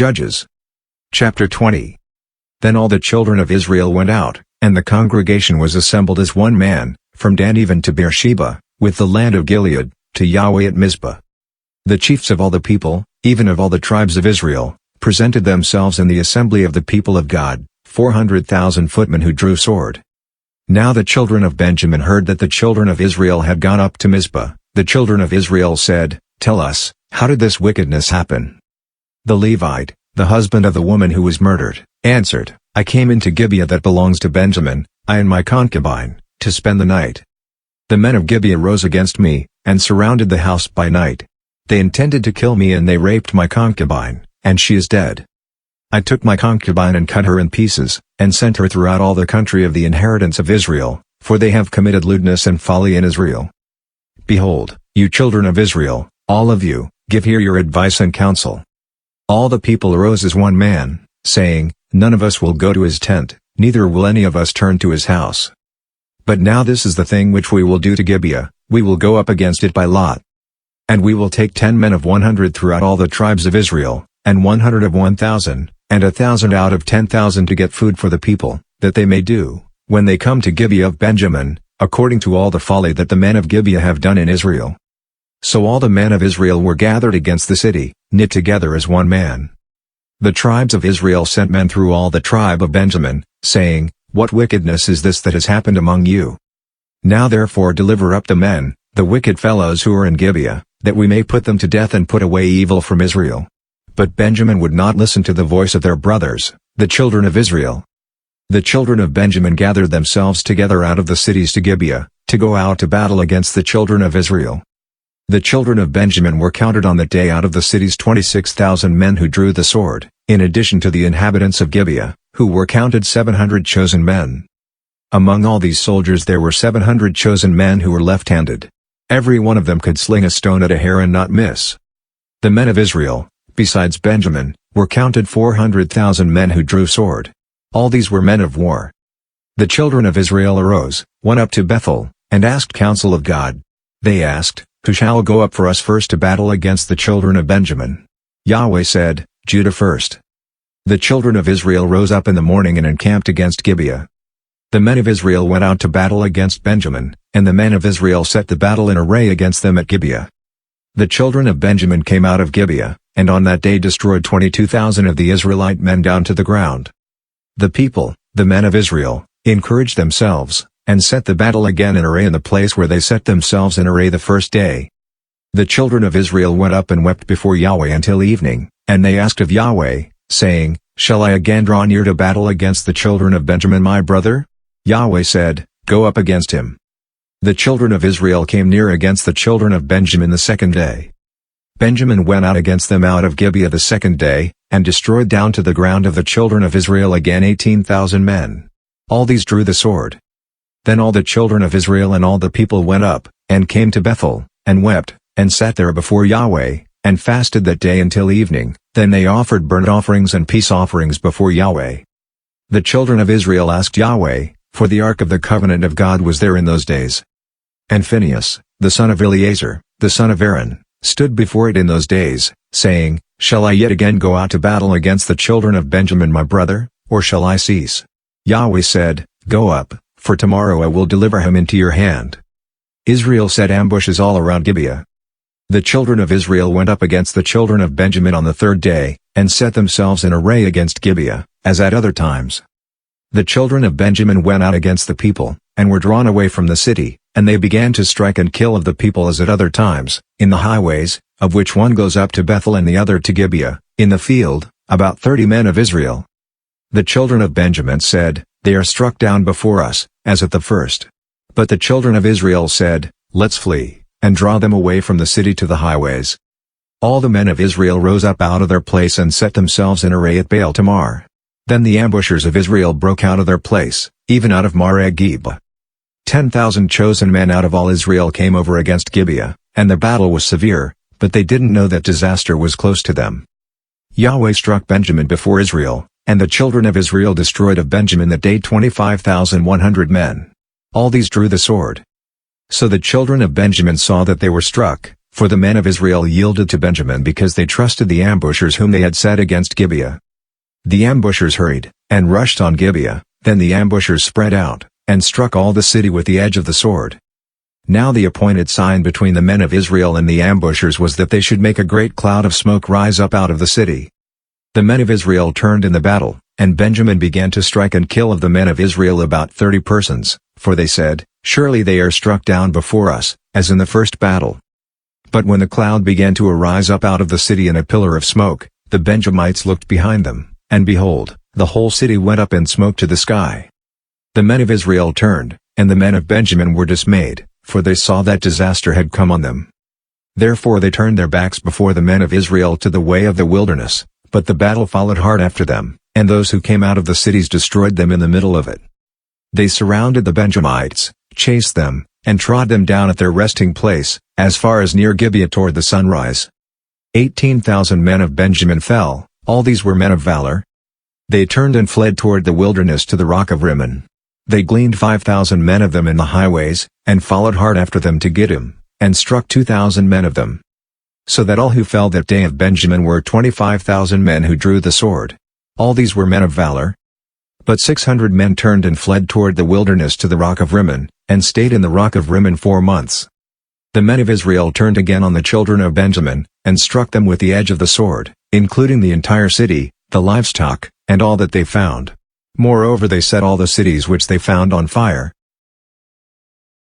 Judges. Chapter 20. Then all the children of Israel went out, and the congregation was assembled as one man, from Dan even to Beersheba, with the land of Gilead, to Yahweh at Mizpah. The chiefs of all the people, even of all the tribes of Israel, presented themselves in the assembly of the people of God, 400,000 footmen who drew sword. Now the children of Benjamin heard that the children of Israel had gone up to Mizpah. The children of Israel said, "Tell us, how did this wickedness happen?" The Levite, the husband of the woman who was murdered, answered, "I came into Gibeah that belongs to Benjamin, I and my concubine, to spend the night. The men of Gibeah rose against me, and surrounded the house by night. They intended to kill me and they raped my concubine, and she is dead. I took my concubine and cut her in pieces, and sent her throughout all the country of the inheritance of Israel, for they have committed lewdness and folly in Israel. Behold, you children of Israel, all of you, give here your advice and counsel." All the people arose as one man, saying, "None of us will go to his tent, neither will any of us turn to his house. But now this is the thing which we will do to Gibeah, we will go up against it by lot. And we will take 10 men of 100 throughout all the tribes of Israel, and 100 of 1,000, and 1,000 out of 10,000 to get food for the people, that they may do, when they come to Gibeah of Benjamin, according to all the folly that the men of Gibeah have done in Israel." So all the men of Israel were gathered against the city, knit together as one man. The tribes of Israel sent men through all the tribe of Benjamin, saying, "What wickedness is this that has happened among you? Now therefore deliver up the men, the wicked fellows who are in Gibeah, that we may put them to death and put away evil from Israel." But Benjamin would not listen to the voice of their brothers, the children of Israel. The children of Benjamin gathered themselves together out of the cities to Gibeah, to go out to battle against the children of Israel. The children of Benjamin were counted on that day out of the cities 26,000 men who drew the sword, in addition to the inhabitants of Gibeah, who were counted 700 chosen men. Among all these soldiers there were 700 chosen men who were left-handed. Every one of them could sling a stone at a hair and not miss. The men of Israel, besides Benjamin, were counted 400,000 men who drew sword. All these were men of war. The children of Israel arose, went up to Bethel, and asked counsel of God. They asked, "Who shall go up for us first to battle against the children of Benjamin?" Yahweh said, "Judah first." The children of Israel rose up in the morning and encamped against Gibeah. The men of Israel went out to battle against Benjamin, and the men of Israel set the battle in array against them at Gibeah. The children of Benjamin came out of Gibeah, and on that day destroyed 22,000 of the Israelite men down to the ground. The people, the men of Israel, encouraged themselves, and set the battle again in array in the place where they set themselves in array the first day. The children of Israel went up and wept before Yahweh until evening, and they asked of Yahweh, saying, "Shall I again draw near to battle against the children of Benjamin my brother?" Yahweh said, "Go up against him." The children of Israel came near against the children of Benjamin the second day. Benjamin went out against them out of Gibeah the second day, and destroyed down to the ground of the children of Israel again 18,000 men. All these drew the sword. Then all the children of Israel and all the people went up, and came to Bethel, and wept, and sat there before Yahweh, and fasted that day until evening. Then they offered burnt offerings and peace offerings before Yahweh. The children of Israel asked Yahweh, for the ark of the covenant of God was there in those days. And Phinehas, the son of Eleazar, the son of Aaron, stood before it in those days, saying, "Shall I yet again go out to battle against the children of Benjamin my brother, or shall I cease?" Yahweh said, "Go up, for tomorrow I will deliver him into your hand." Israel set ambushes all around Gibeah. The children of Israel went up against the children of Benjamin on the third day, and set themselves in array against Gibeah, as at other times. The children of Benjamin went out against the people, and were drawn away from the city, and they began to strike and kill of the people as at other times, in the highways, of which one goes up to Bethel and the other to Gibeah, in the field, about 30 men of Israel. The children of Benjamin said, "They are struck down before us, as at the first." But the children of Israel said, "Let's flee, and draw them away from the city to the highways." All the men of Israel rose up out of their place and set themselves in array at Baal Tamar. Then the ambushers of Israel broke out of their place, even out of Maragib. 10,000 chosen men out of all Israel came over against Gibeah, and the battle was severe, but they didn't know that disaster was close to them. Yahweh struck Benjamin before Israel, and the children of Israel destroyed of Benjamin that day 25,100 men. All these drew the sword. So the children of Benjamin saw that they were struck, for the men of Israel yielded to Benjamin because they trusted the ambushers whom they had set against Gibeah. The ambushers hurried, and rushed on Gibeah, then the ambushers spread out, and struck all the city with the edge of the sword. Now the appointed sign between the men of Israel and the ambushers was that they should make a great cloud of smoke rise up out of the city. The men of Israel turned in the battle, and Benjamin began to strike and kill of the men of Israel about 30 persons, for they said, "Surely they are struck down before us, as in the first battle." But when the cloud began to arise up out of the city in a pillar of smoke, the Benjamites looked behind them, and behold, the whole city went up in smoke to the sky. The men of Israel turned, and the men of Benjamin were dismayed, for they saw that disaster had come on them. Therefore they turned their backs before the men of Israel to the way of the wilderness, but the battle followed hard after them, and those who came out of the cities destroyed them in the middle of it. They surrounded the Benjamites, chased them, and trod them down at their resting place, as far as near Gibeah toward the sunrise. 18,000 men of Benjamin fell, all these were men of valor. They turned and fled toward the wilderness to the rock of Rimmon. They gleaned 5,000 men of them in the highways, and followed hard after them to Gittim, and struck 2,000 men of them. So that all who fell that day of Benjamin were 25,000 men who drew the sword. All these were men of valor. But 600 men turned and fled toward the wilderness to the rock of Rimmon, and stayed in the rock of Rimmon 4 months. The men of Israel turned again on the children of Benjamin, and struck them with the edge of the sword, including the entire city, the livestock, and all that they found. Moreover they set all the cities which they found on fire,